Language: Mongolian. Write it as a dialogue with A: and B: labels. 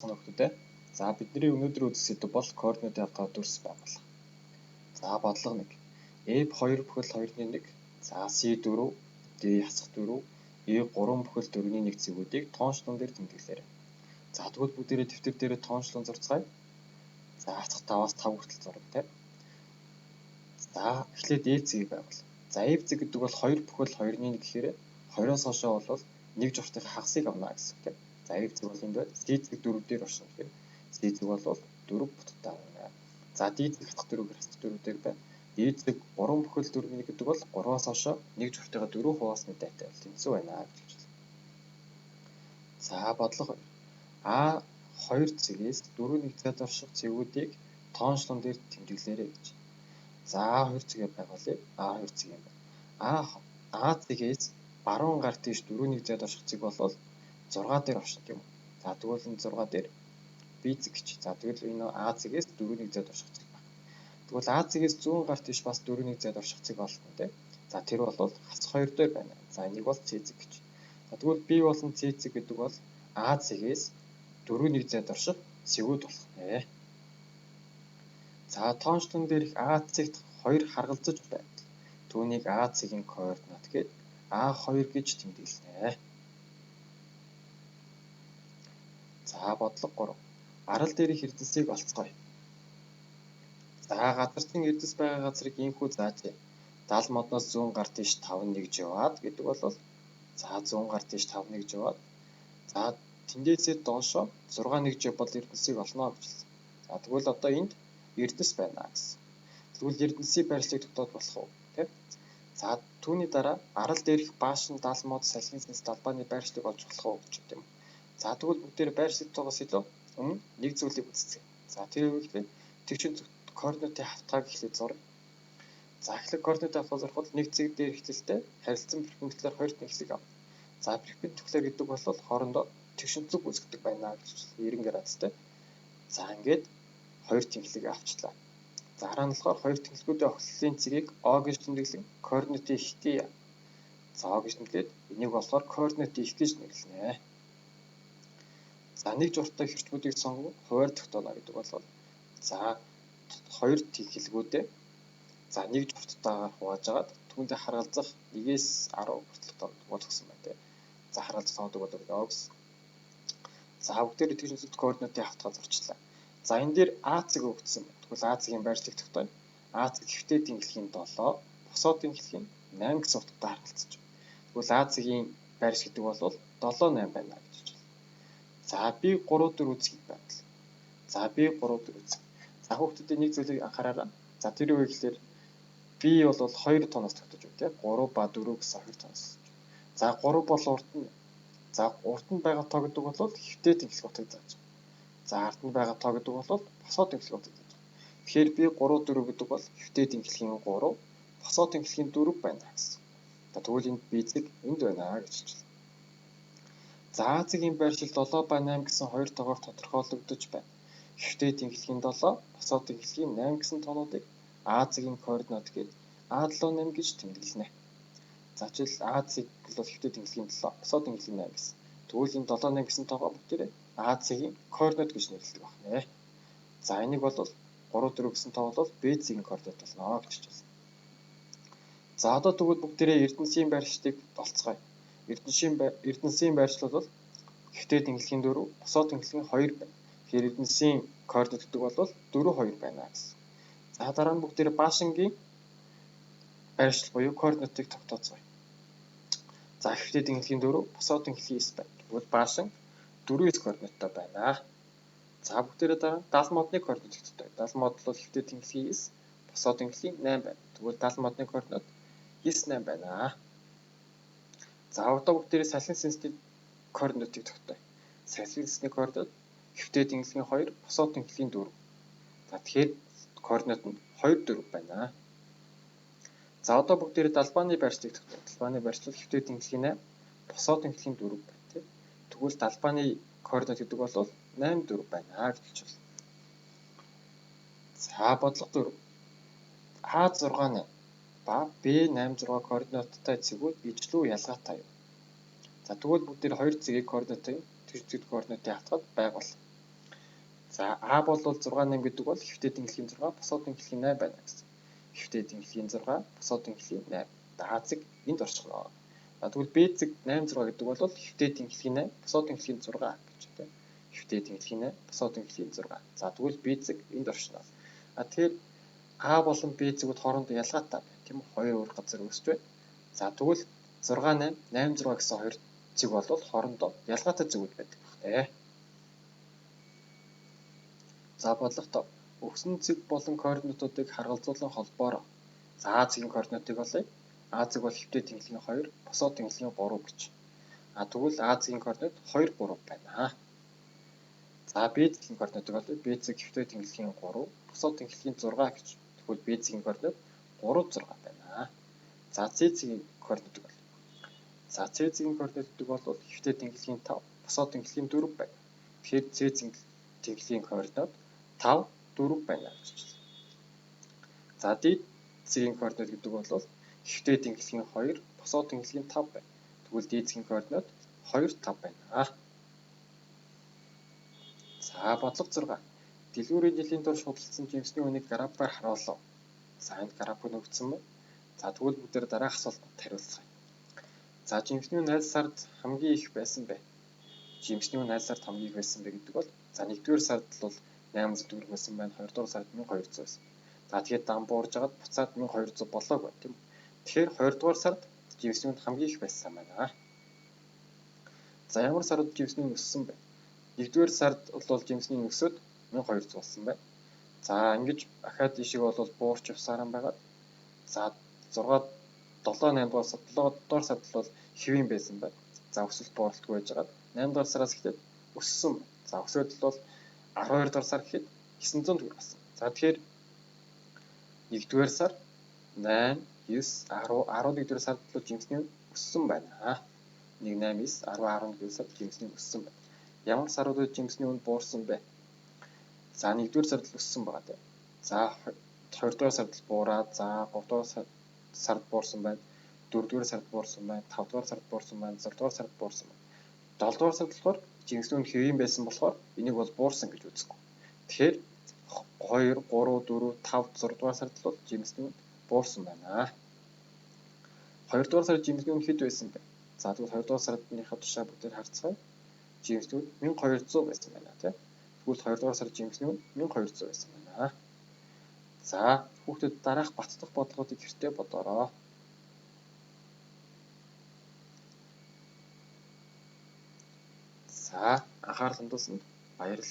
A: Хүүхдүүдээ. За бидний өнөөдөр үзэх сэдэв бол координатын хавтгай дүрс байгуулах. За бодлого 1. F 2 бүхэл 2-ны 1. За C 4, D хасах 4, E 3 бүхэл 4-ний 1 зэгүүдийг тоончлон дээр тэмдэглээрэй. За тэгвэл бүгдээрээ дэвтэр дээрээ тоончлон зурцгаая. За хасах 5-аас 5 хүртэл зурагтай. За эхлээд F зэгийг байгуул. За F зэг гэдэг бол 2 бүхэл 2-ны 1 гэхээр 2-оос хойшоо бол 1 журтын хагасыг авна гэсэн үг. За F зэг бол энд байна. C зэг 4 дээр оршин гэхээр C зэг бол 4 бутгатай авна. За D зэг хасах 4-ээр хасах 4 дээр байна. D зэг 3 бүхэл 4-ний 1 гэдэг бол 3-аас хойшоо 1 журтыгаа 4 хуваасны дайтай бол тэнцүү байна гэж байна. За бодлого 2. А 2 зэгээс 4-ний зайд орших зэгүүдийг тоончлон дээр тэмдэглээрэй гэж. За А2 зэгээ байгуулъя. А2 зэг юм байна. А зэгээс баруун гар тийш 4-ний зайд орших зэг бол 6 дээр оршин тийм үү. За тэгвэл энэ 6 дээр B зэг гэж. За тэгвэл энэ А зэгээс 4-ний зайд орших зэг байна. Тэгвэл А зэгээс зүүн гар тийш бас 4-ний зайд орших зэг болно тийм. За тэр бол хасах 2 дээр байна. За энийг бол C зэг гэж. За тэгвэл B болон C зэг гэдэг бол А зэгээс 4-ний зайд орших зэгүүд болох нэ. За тоончлон дээрх А зэгт 2 харгалзаж байтал түүнийг А зэгийн координат гээд А2 гэж тэмдэглэнэ. За бодлого 3. Арал дээрх эрдэнсийг олцгоё. За газарчин эрдэс байгаа газрыг ийхүү заажээ. 70 модноос 100 гар тийш 5 нэгж яваад гэдэг бол за 100 гар тийш 5 нэгж яваад за тэндээсээ доошоо 6 нэгж явбал эрдэнсийг олно гэж хэлсэн. За тэгвэл одоо энд эрдэс байна гэсэн. Тэгвэл эрдэнсийн байршлыг тогтоож болох уу? Тэ? За түүний дараа арал дээрх баашин 70 мод салхин сэс далбааны байршлыг олж болох уу гэж тийм. За тэгвэл бүгдээр байршлыг тогтоохоос илүү өмнө нэг зүйлийг үзцгээе. За тэр үеийн тэгшин координатын хавтгааг эхлээд зуръя. За эхлээд координатын хавтгаа зурхад нэг зэг дээр ихтэлтэй харилцан перпендикуляр хоёрт нэхлэг авна. За перпендикуляр гэдэг бол хоорондоо тэгшинцэг үүсгдэг байна гэж 90 градустай. За ингээд хоёр тэнхлэг авчлаа. За дараа нь болохоор хоёр тэнхлэгүүдийн огтлолын цэгийг O гэж тэмдэглэн координатын ихтэй. За O гэж тэмдэглээд энийг болохоор координатын их гэж нэрлэнэ. За нэг журттай хэрчмүүдийг сонгон хуваар тогтооно гэдэг бол за хоёр тэнхлэгүүдээ за нэг журттайгаар хувааж агаад түүндээ харгалзах 1-ээс 10 хүртэл болгосон байна. За харгалзах тоодог бол O гэсэн. За бүгдээр тэгшинцэг координатын хавтгаа зурчлаа. За энэ дээр А зэг өгдсөн байна. Тэгвэл А зэгийн байршлыг тогтооё. А зэг хэвтэй тэнхлэгийн 7, босоо тэнхлэгийн 8 гэсэн утгатай харгалзаж байна. Тэгвэл А зэгийн байрш гэдэг бол 7 8 байна гэж байна. За B 3 4 зэг байна. За B 3 4 зэг. За хүүхдүүдийн нэг зүйлийг анхаараарай. За тэр үеийг гэхээр B бол 2 тооноос тогтож байна тийм 3 ба 4 гэсэн 2 тооноос. За 3 бол урд нь. За урд нь байгаа тоо гэдэг бол хэвтэй тэнхлэг утгыг зааж байна. За ард нь байгаа тоо гэдэг бол босоо тэнхлэг утгыг зааж байна. Тэгэхээр B 3 4 гэдэг бол хэвтэй тэнхлэгийн 3, босоо тэнхлэгийн 4 байна гэсэн. За тэгвэл энд B зэг энд байна гэж хэлж байна. За А зэгийн байршил 7 ба 8 гэсэн хоёр тоогоор тодорхойлогдож байна. Хэвтэй тэнхлэгийн 7, босоо тэнхлэгийн 8 гэсэн тоонуудыг А зэгийн координат гээд А7 8 гэж тэмдэглэнэ. За жишээл А зэг бол хэвтэй тэнхлэгийн 7, босоо тэнхлэгийн 8 гэсэн. Тэгвэл энэ 7 8 гэсэн тоогоо бүгдээрээ А зэгийн координат гэж нэрлэдэг байна. За энийг бол 3 4 гэсэн тоо бол B зэгийн координат болно гэж хэлж байна. За одоо тэгвэл бүгдээрээ эрдэнсийн байршлыг олцгоё. Эрдэнсийн байршил бол хэвтэй тэнхлэгийн 4, босоо тэнхлэгийн 2 байна. Тэгэхээр эрдэнсийн координат гэдэг бол 4 2 байна гэсэн. За дараа нь бүгдээрээ баашингийн байршил буюу координатыг тогтооцгоё. За хэвтэй тэнхлэгийн 4, босоо тэнхлэгийн 9 байна. Тэгвэл баашин 4 координаттай байна. За бүгдээрээ дараа 70 модны координатыг тогтооё. 70 мод бол хэвтэй тэнхлэгийн 9, босоо тэнхлэгийн 8 байна. Тэгвэл 70 модны координат 9 8 байна. За одоо бүгдээрээ салхин сэнсний координатыг тогтооё. Салхин сэнсний координат хэвтэй тэнхлэгийн 2, босоо тэнхлэгийн 4. За тэгэхээр координат нь 2 4 байна. За одоо бүгдээрээ далбааны байршлыг тогтооё. Далбааны байршил хэвтэй тэнхлэгийн 8, босоо тэнхлэгийн 4 байна тийм. Тэгвэл далбааны координат гэдэг бол 8 4 байна гэж хэлж байна. За бодлого 4. А6 8 ба B86 координаттай цэгүүд ижлүү ялгаатай юу? За тэгвэл бүгдээр хоёр цэгийг координатын тэгшинцэг координатын хавтгад байгуул. За А бол 6 8 гэдэг бол хэвтээд инглихийн 6 босоод инглихийн 8 байна гэсэн. Хэвтээд инглихийн 6 босоод инглихийн 8. А зэг энд орчихно. Тэгвэл Б зэг 8 6 гэдэг бол хэвтээд инглихийн 8 босоод инглихийн 6 гэж тийм. Хэвтээд инглихийн 8 босоод инглихийн 6. За тэгвэл Б зэг энд орчихно. Тэгэхээр А болон Б зэгүүд хоорондоо ялгаатай байна. Тийм үү? Хоёр өөр газар үүсч байна. За тэгвэл 6 8 8 6 гэсэн хоёр зэг бол хоорондоо ялгаатай зэгүүд байдаг байна. За бодлого өгсөн зэг болон координатуудыг харгалзуулан холбоор. За А зэгийн координатыг олъё. А зэг бол хэвтээд инглихийн 2, босоод инглихийн 3 гэж. Тэгвэл А зэгийн координат 2 3 байна. За Б зэгийн координатыг олъё. Б зэг хэвтээд инглихийн 3, босоод инглихийн 6 гэж. Тэгвэл Б зэгийн координат 3 6 байна. За С зэгийн координатыг олъё. За С зэгийн координатыг бол хэвтээд инглихийн 5, босоод инглихийн 4 байна. Тэгэхээр С зэгийн инглихийн координат 5 4 байна гэж байна. За Д зэгийн координат гэдэг бол хэвтээд инглихийн 2, босоод инглихийн 5 байна. Тэгвэл Д зэгийн координат 2 5 байна. За бодлого 6. Дэлгүүрийн жилийн турш худалдсан жимсний үнийг графаар харуулав. За энд граф нь өгсөн байна. За тэгвэл бүгдээр дараах асуултанд хариулцгаая. За жимсний үн аль сард хамгийн их байсан бэ? Жимсний үн аль сард хамгийн их байсан бэ гэдэг бол за 1-р сард бол 800 төгрөг байсан байна. 2-р сард 1200 байсан. За тэгээд дан буурж агаад буцаад 1200 болоог байна тийм үү? Тэгэхээр 2-р сард жимсний үн хамгийн их байсан байна. За ямар сард жимсний үн өссөн бэ? 1-р сард бол жимсний үн өсөд 1200 болсон байна. За ингэж ахаад ишиг бол буурч явсаар байгаа. За 6 7 8-р сард бол хэвийн байсан байна. За өсөлт бууралтгүй байж байгаа. 8-р сараас эхлээд өссөн. За өсөөд бол 12-р сар гэхэд 900 төгрөг болсон. За тэгэхээр 1-р сар 8 9 10 11-р сард бол жимсний өссөн байна. 1 8 9 10 11-р сард жимсний өссөн байна. Ямар саруудад жимсний үн буурсан бэ? За 1-р сард л өссөн байгаа тийм. За 2-р сард буураад за 3-р сард буурсан байна. 4-р сард буурсан байна. 5-р сард буурсан байна. 6-р сард буурсан байна. 7-р сард болохоор жимсний үн хэвийн байсан болохоор энийг бол буурсан гэж үзэхгүй. Тэгэхээр 2 3 4 5 6-р сард бол жимсний үн буурсан байна. 2-р сард жимсний үн хэд байсан бэ? За тэгвэл 2-р сардынхаа тушаа бүгдээр харцгаая. Жимсний үн 1200 байсан байна тийм. Тэгвэл 2-р сард жимсний үн 1200 байсан байна. За хүүхдэд дараах бат дахь бодлогуудыг гэртээ бодоорой. За анхаарал хандуулсанд баярлалаа.